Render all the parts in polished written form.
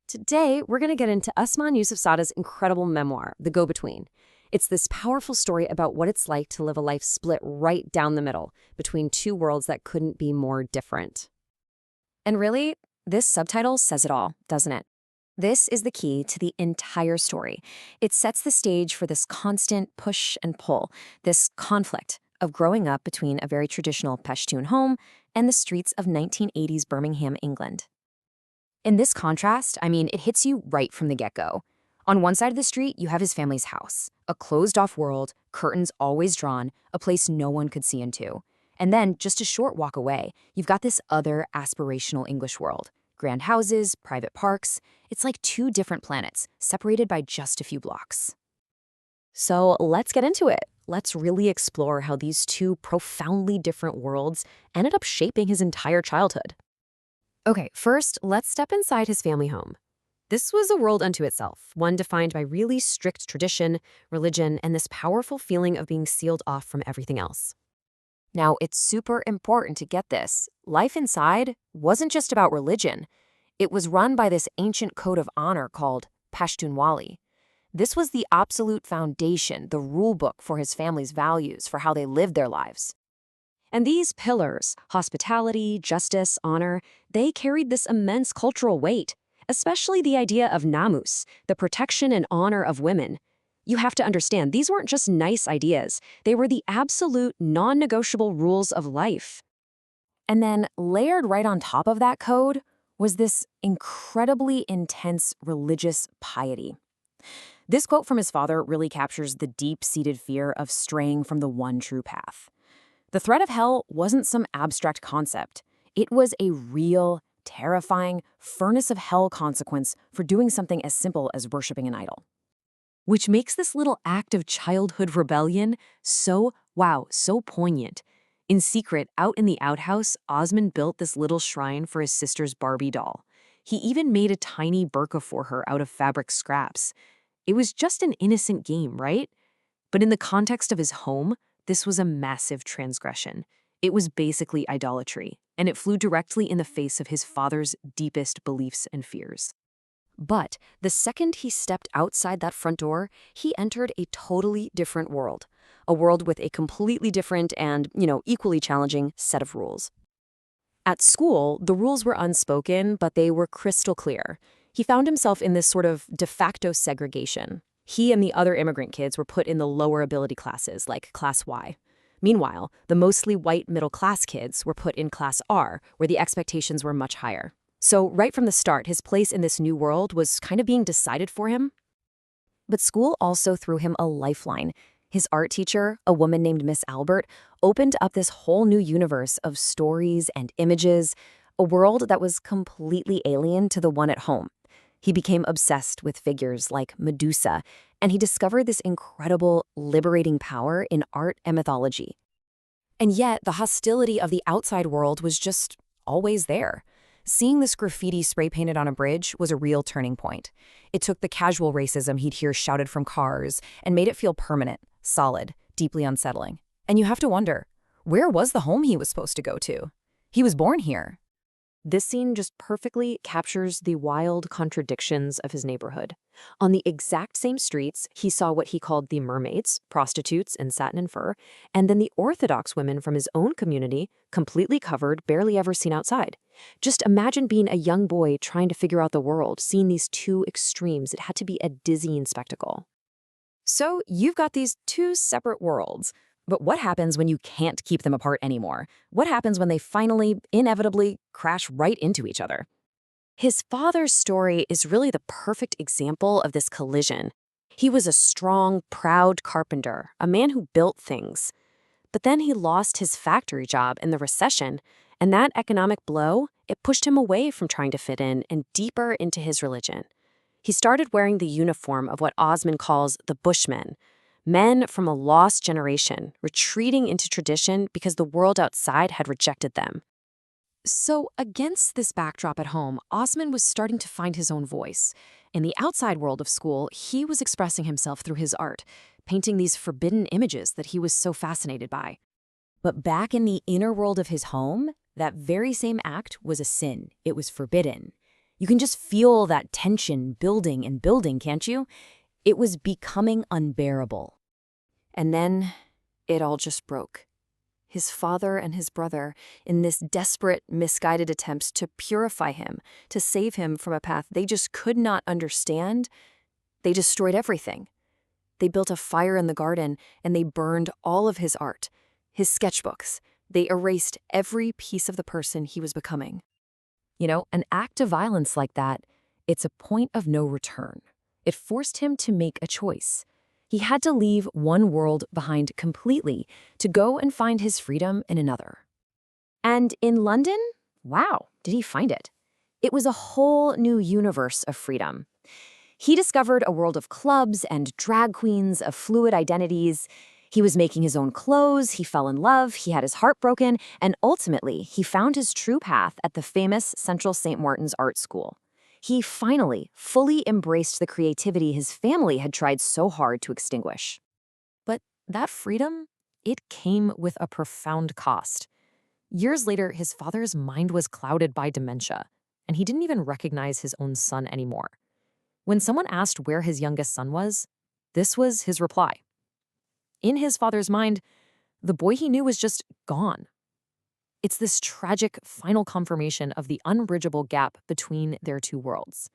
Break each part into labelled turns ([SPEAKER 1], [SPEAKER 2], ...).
[SPEAKER 1] Today, we're going to get into Usman Yusufzada's incredible memoir, The Go-Between. It's this powerful story about what it's like to live a life split right down the middle between two worlds that couldn't be more different. And really, this subtitle says it all, doesn't it? This is the key to the entire story. It sets the stage for this constant push and pull, this conflict of growing up between a very traditional Pashtun home and the streets of 1980s Birmingham, England. In this contrast, it hits you right from the get-go. On one side of the street, you have his family's house, a closed-off world, curtains always drawn, a place no one could see into. And then, just a short walk away, you've got this other aspirational English world. Grand houses, private parks. It's like two different planets, separated by just a few blocks. So let's get into it. Let's really explore how these two profoundly different worlds ended up shaping his entire childhood. Okay, first, let's step inside his family home. This was a world unto itself, one defined by really strict tradition, religion, and this powerful feeling of being sealed off from everything else. Now, it's super important to get this. Life inside wasn't just about religion. It was run by this ancient code of honor called Pashtunwali. This was the absolute foundation, the rule book for his family's values, for how they lived their lives. And these pillars, hospitality, justice, honor, they carried this immense cultural weight, especially the idea of namus, the protection and honor of women. You have to understand, these weren't just nice ideas. They were the absolute, non-negotiable rules of life. And then, layered right on top of that code, was this incredibly intense religious piety. This quote from his father really captures the deep-seated fear of straying from the one true path. The threat of hell wasn't some abstract concept. It was a real, terrifying, furnace of hell consequence for doing something as simple as worshiping an idol. Which makes this little act of childhood rebellion so poignant. In secret, out in the outhouse, Osman built this little shrine for his sister's Barbie doll. He even made a tiny burqa for her out of fabric scraps. It was just an innocent game, right? But in the context of his home, this was a massive transgression. It was basically idolatry, and it flew directly in the face of his father's deepest beliefs and fears. But the second he stepped outside that front door, he entered a totally different world. A world with a completely different and, equally challenging set of rules. At school, the rules were unspoken, but they were crystal clear. He found himself in this sort of de facto segregation. He and the other immigrant kids were put in the lower ability classes, like Class Y. Meanwhile, the mostly white middle-class kids were put in Class R, where the expectations were much higher. So right from the start, his place in this new world was kind of being decided for him. But school also threw him a lifeline. His art teacher, a woman named Miss Albert, opened up this whole new universe of stories and images, a world that was completely alien to the one at home. He became obsessed with figures like Medusa, and he discovered this incredible, liberating power in art and mythology. And yet, the hostility of the outside world was just always there. Seeing this graffiti spray-painted on a bridge was a real turning point. It took the casual racism he'd hear shouted from cars and made it feel permanent, solid, deeply unsettling. And you have to wonder, where was the home he was supposed to go to? He was born here. This scene just perfectly captures the wild contradictions of his neighborhood. On the exact same streets, he saw what he called the mermaids, prostitutes in satin and fur, and then the Orthodox women from his own community, completely covered, barely ever seen outside. Just imagine being a young boy trying to figure out the world, seeing these two extremes. It had to be a dizzying spectacle. So you've got these two separate worlds. But what happens when you can't keep them apart anymore? What happens when they finally, inevitably, crash right into each other? His father's story is really the perfect example of this collision. He was a strong, proud carpenter, a man who built things. But then he lost his factory job in the recession, and that economic blow, it pushed him away from trying to fit in and deeper into his religion. He started wearing the uniform of what Osman calls the Bushmen, men from a lost generation, retreating into tradition because the world outside had rejected them. So against this backdrop at home, Osman was starting to find his own voice. In the outside world of school, he was expressing himself through his art, painting these forbidden images that he was so fascinated by. But back in the inner world of his home, that very same act was a sin. It was forbidden.
[SPEAKER 2] You can just feel that tension building and building, can't you? It was becoming unbearable.
[SPEAKER 1] And then it all just broke. His father and his brother, in this desperate, misguided attempts to purify him, to save him from a path they just could not understand, they destroyed everything. They built a fire in the garden, and they burned all of his art, his sketchbooks. They erased every piece of the person he was becoming.
[SPEAKER 2] You know, an act of violence like that, it's a point of no return. It forced him to make a choice. He had to leave one world behind completely to go and find his freedom in another. And in London, wow, did he find it? It was a whole new universe of freedom. He discovered a world of clubs and drag queens, of fluid identities. He was making his own clothes, he fell in love, he had his heart broken, and ultimately, he found his true path at the famous Central St. Martin's Art School. He finally, fully embraced the creativity his family had tried so hard to extinguish. But that freedom, it came with a profound cost. Years later, his father's mind was clouded by dementia, and he didn't even recognize his own son anymore. When someone asked where his youngest son was, this was his reply. In his father's mind, the boy he knew was just gone. It's this tragic final confirmation of the unbridgeable gap between their two worlds.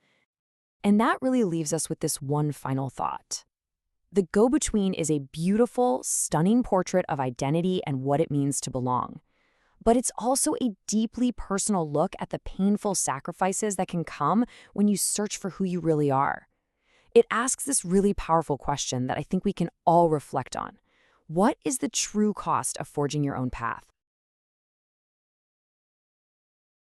[SPEAKER 2] And that really leaves us with this one final thought. The Go-Between is a beautiful, stunning portrait of identity and what it means to belong. But it's also a deeply personal look at the painful sacrifices that can come when you search for who you really are. It asks this really powerful question that I think we can all reflect on. What is the true cost of forging your own path?